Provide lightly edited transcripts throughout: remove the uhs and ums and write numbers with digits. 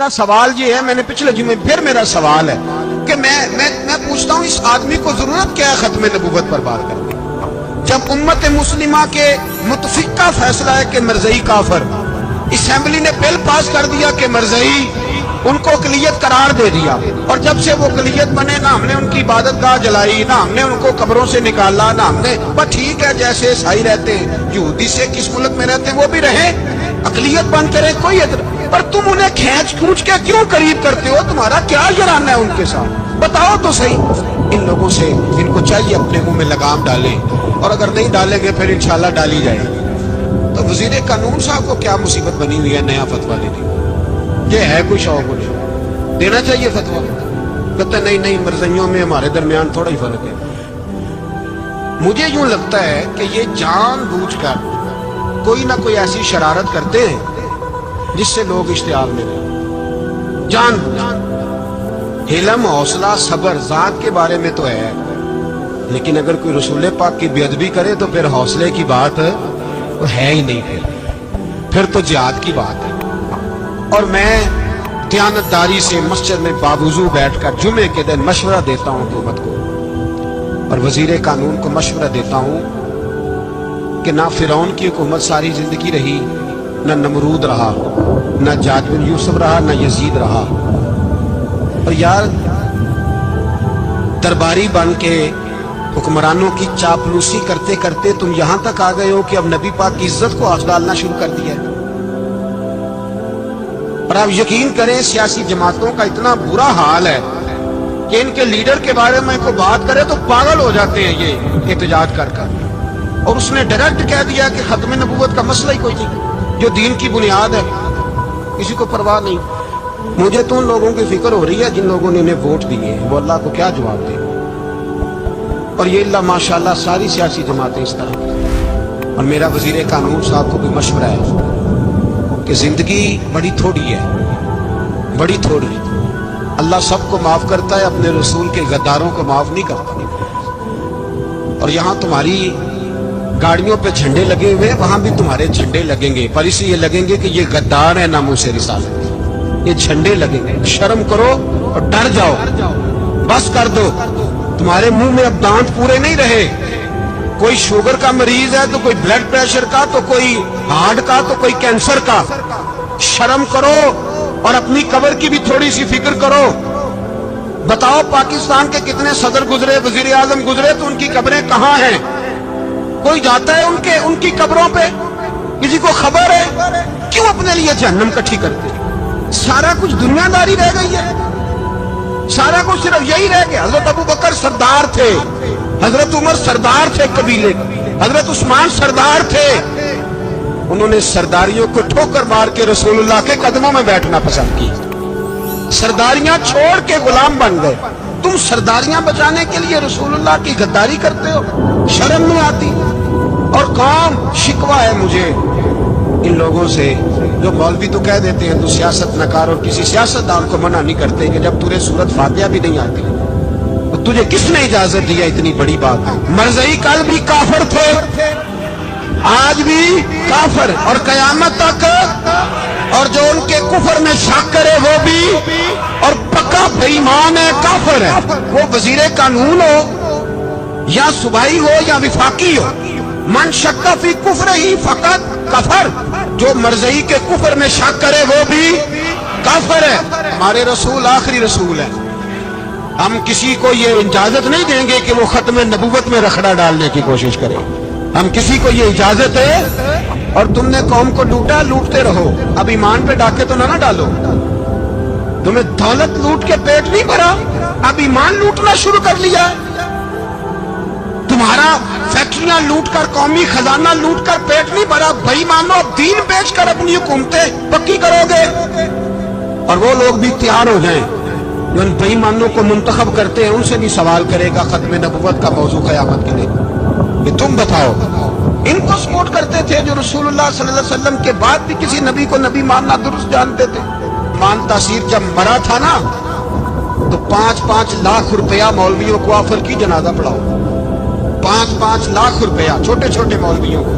میرا سوال یہ ہے، میں نے پچھلے جمعے پھر میرا سوال ہے کہ میں پوچھتا ہوں اس آدمی کو ضرورت کیا ہے ختم نبوت پر بات کرنے، جب امت مسلمہ کے متفقہ فیصلہ ہے کہ مرزائی کافر، اسمبلی نے بل پاس کر دیا کہ مرزائی ان کو اقلیت قرار دے دیا، اور جب سے وہ اقلیت بنے نہ ہم نے ان کی عبادت گاہ جلائی، نہ ہم نے ان کو قبروں سے نکالا، نہ ہم نے بس ٹھیک ہے جیسے عیسائی رہتے ہیں، یہودی سے کس ملک میں رہتے ہیں وہ بھی رہیں، اقلیت بن کریں کوئی پر تم انہیں کھینچ کھونچ کے کیوں قریب کرتے ہو؟ تمہارا کیا جرانہ ہے ان کے ساتھ؟ بتاؤ تو صحیح۔ ان لوگوں سے ان کو چاہیے اپنے منہ میں لگام ڈالیں، اور اگر نہیں ڈالیں گے پھر انشاءاللہ ڈالی جائے گی۔ تو وزیر قانون صاحب کو کیا مصیبت بنی ہوئی ہے نیا فتویٰ دینے؟ یہ ہے کوئی شوق انہیں دینا چاہیے فتویٰ؟ کہتے نہیں نہیں مرزائیوں میں ہمارے درمیان تھوڑا ہی فرق ہے۔ مجھے یوں لگتا ہے کہ یہ جان بوجھ کر کوئی نہ کوئی ایسی شرارت کرتے ہیں جس سے لوگ اشتعال میں رہیں، جان بوجھ۔ علم، حوصلہ، صبر ذات کے بارے میں تو ہے، لیکن اگر کوئی رسول پاک کی بے ادبی کرے تو پھر حوصلے کی بات تو ہے ہی نہیں، پھر تو جہاد کی بات ہے۔ اور میں دیانتداری سے مسجد میں باوضو بیٹھ کر جمعے کے دن مشورہ دیتا ہوں حکومت کو، اور وزیر قانون کو مشورہ دیتا ہوں کہ نہ فرعون کی حکومت ساری زندگی رہی، نہ نمرود رہا، نہ جاج بن یوسف رہا، نہ یزید رہا، اور یار درباری بن کے حکمرانوں کی چاپلوسی کرتے کرتے تم یہاں تک آ گئے ہو کہ اب نبی پاک کی عزت کو آگ ڈالنا شروع کر دیا ہے۔ اور آپ یقین کریں سیاسی جماعتوں کا اتنا برا حال ہے کہ ان کے لیڈر کے بارے میں کوئی بات کرے تو پاگل ہو جاتے ہیں یہ احتجاج کر کر، اور اس نے ڈائریکٹ کہہ دیا کہ ختم نبوت کا مسئلہ ہی کوئی نہیں، جو دین کی بنیاد ہے، کسی کو پرواہ نہیں۔ مجھے تو ان لوگوں کی فکر ہو رہی ہے جن لوگوں نے انہیں ووٹ دیے، وہ اللہ کو کیا جواب دیں، اور یہ اللہ ماشاءاللہ ساری سیاسی جماعتیں اس طرح کی۔ اور میرا وزیر قانون صاحب کو بھی مشورہ ہے کہ زندگی بڑی تھوڑی ہے، بڑی تھوڑی، اللہ سب کو معاف کرتا ہے، اپنے رسول کے غداروں کو معاف نہیں کرتا۔ اور یہاں تمہاری گاڑیوں پہ جھنڈے لگے ہوئے، وہاں بھی تمہارے جھنڈے لگیں گے، پر اس لیے لگیں گے کہ یہ غدار ہے ناموس رسالت، یہ جھنڈے لگیں گے۔ شرم کرو اور ڈر جاؤ، بس کر دو۔ تمہارے منہ میں اب دانت پورے نہیں رہے، کوئی شوگر کا مریض ہے تو کوئی بلڈ پریشر کا، تو کوئی ہارٹ کا، تو کوئی کینسر کا۔ شرم کرو اور اپنی قبر کی بھی تھوڑی سی فکر کرو۔ بتاؤ پاکستان کے کتنے صدر گزرے، وزیر اعظم گزرے، تو ان کی قبریں کہاں ہیں؟ کوئی جاتا ہے ان کی قبروں پہ؟ کسی کو خبر ہے؟ کیوں اپنے لیے جہنم کٹھی کرتے؟ سارا کچھ دنیا داری رہ گئی ہے، سارا کچھ صرف یہی رہ گیا۔ حضرت ابو بکر سردار تھے، حضرت عمر سردار تھے قبیلے، حضرت عثمان سردار تھے، انہوں نے سرداریوں کو ٹھوکر مار کے رسول اللہ کے قدموں میں بیٹھنا پسند کی، سرداریاں چھوڑ کے غلام بن گئے۔ تم سرداریاں بچانے کے لیے رسول اللہ کی غداری کرتے ہو، شرم نہیں آتی؟ اور قوم شکوہ ہے مجھے ان لوگوں سے جو مولوی تو کہہ دیتے ہیں تو سیاست نہ کر، اور کسی سیاستدان کو منع نہیں کرتے کہ جب تجھے سورت فاتحہ بھی نہیں آتی تو تجھے کس نے اجازت دیا اتنی بڑی بات؟ مرزائی کل بھی کافر تھے، آج بھی کافر، اور قیامت تک، اور جو ان کے کفر میں شک کرے وہ بھی، اور پکا بے ایمان ہے، کافر ہے۔ وہ وزیر قانون ہو یا صوبائی ہو یا وفاقی ہو، من شک فی کفر ہی فقط کفر، جو مرزائی کے کفر میں شک کرے وہ بھی کافر ہے۔ ہمارے رسول آخری رسول ہے، ہم کسی کو یہ اجازت نہیں دیں گے کہ وہ ختم نبوت میں رخڑا ڈالنے کی کوشش کرے، ہم کسی کو یہ اجازت ہے۔ اور تم نے قوم کو لوٹا، لوٹتے رہو، اب ایمان پہ ڈاکے تو نہ ڈالو۔ تمہیں دولت لوٹ کے پیٹ نہیں بھرا، اب ایمان لوٹنا شروع کر لیا۔ تمہارا فیکٹریاں لوٹ کر، قومی خزانہ لوٹ کر پیٹ نہیں بھرا، بھائی مانو اب دین بیچ کر اپنی حکومتیں پکی کرو گے۔ اور وہ لوگ بھی تیار ہو جائیں جو ان بے ایمانوں کو منتخب کرتے ہیں، ان سے بھی سوال کرے گا ختم نبوت کا موضوع قیامت کے دن کہ تم بتاؤ۔ ان کو سپورٹ کرتے تھے جو رسول اللہ صلی اللہ علیہ وسلم کے بعد بھی کسی نبی کو نبی ماننا درست جانتے تھے۔ مان تاثیر جب مرا تھا نا تو 5-5 لاکھ روپیہ مولویوں کو آفر کی جنازہ پڑھاؤ، 5-5 لاکھ روپیہ چھوٹے چھوٹے مولویوں کو۔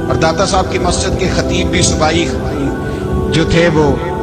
اور داتا صاحب کی مسجد کے خطیب بھی صوبائی جو تھے وہ